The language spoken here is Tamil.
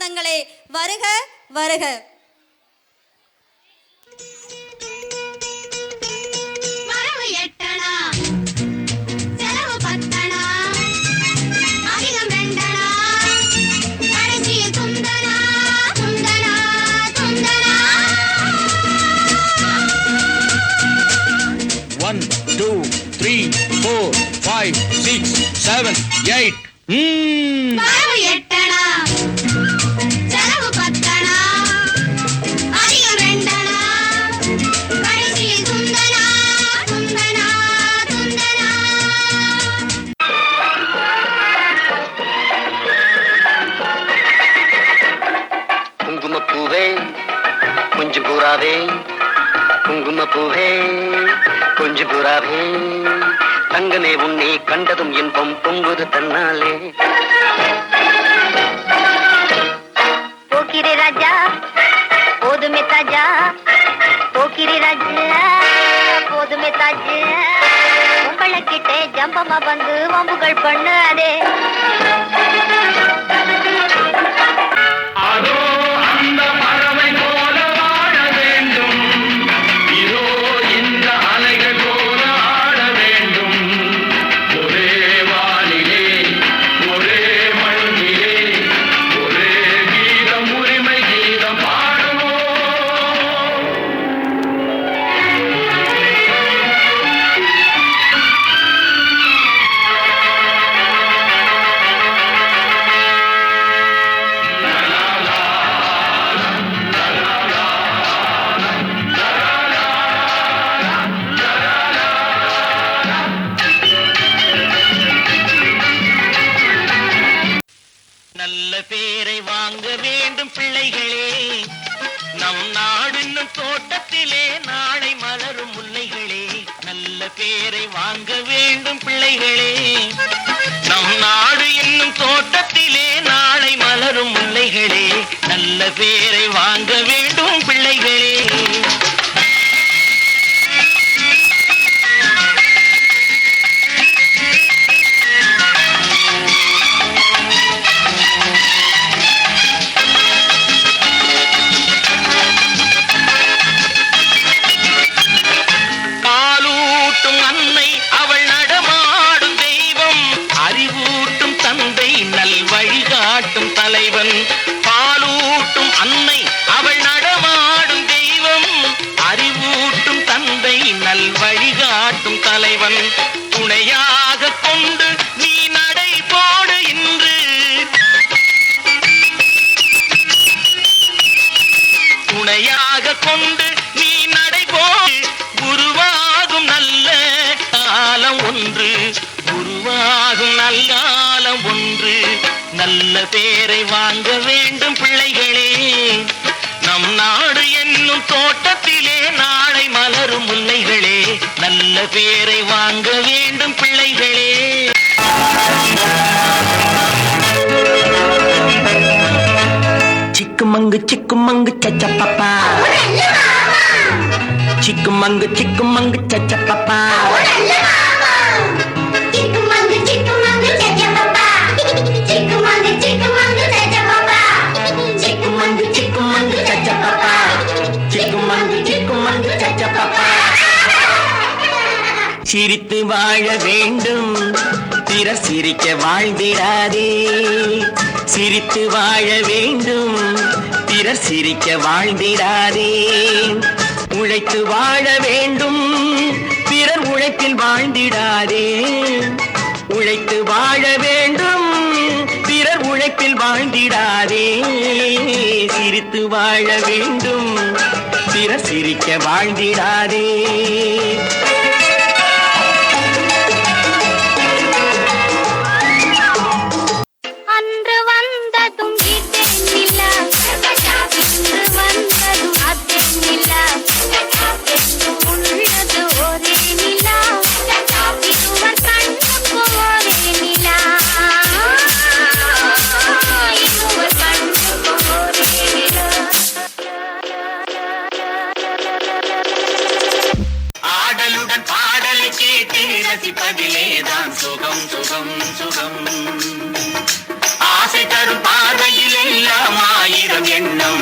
சொந்தங்களே, வருக வருக. One, two, three, four, five, six, seven, eight. குங்குமப்பூவே கொஞ்சம் பூராவே, குங்குமப்பூவே கொஞ்சம் பூராவே, தங்கமே உன்னை கண்டதும் இன்பம் பொங்குது தன்னாலே. போக்கிரி ராஜா போதுமே தாஜா, போக்கிரி ராஜா போதுமே தாஜா, உங்களை கிட்டே ஜம்பமா வந்து வம்புகள் பண்ணாதே. நல்ல பேரை வாங்க வேண்டும் பிள்ளைகளே, நம் நாடு இன்னும் தோட்டத்திலே நாளை மலரும் முல்லைகளே. நல்ல பேரை வாங்க வேண்டும் பிள்ளைகளே, நம் நாடு இன்னும் தோட்டத்திலே நாளை மலரும் முல்லைகளே. நல்ல பேரை வாங்க வேண்டும் பிள்ளைகளே. தலைவன் பாலூட்டும் அன்னை அவள் நடமாடும் தெய்வம், அறிவூட்டும் தந்தை நல் வழிகாட்டும் தலைவன். துணையாக கொண்டு நீ நடை போடு இன்று, துணையாக கொண்டு நீ நடை போடு, உருவாகும் நல்ல காலம் ஒன்று, உருவாகும் நல்ல காலம் ஒன்று. நல்ல பேரை வாங்க வேண்டும் பிள்ளைகளே, நம் நாடு என்னும் தோட்டத்திலே நாளை மலரும் முல்லைகளே. நல்ல பேரை வாங்க வேண்டும் பிள்ளைகளே. சிக்குமங்கு சிக்குமங்கு சச்ச பாப்பா, சிக்குமங்கு சிக்குமங்கு சச்ச பாப்பா, சிரித்து வாழ வேண்டும் பிறர் சிரிக்க வாழ்ந்திடாதே, சிரித்து வாழ வேண்டும் பிறர் சிரிக்க வாழ்ந்திடாதே. உழைத்து வாழ வேண்டும் பிறர் உழைப்பில் வாழ்ந்திடாதே, உழைத்து வாழ வேண்டும் பிறர் உழைப்பில் வாழ்ந்திடாதே. சிரித்து வாழ வேண்டும் பிறர் சிரிக்க வாழ்ந்திடாதே. ஆடலு எண்ணம்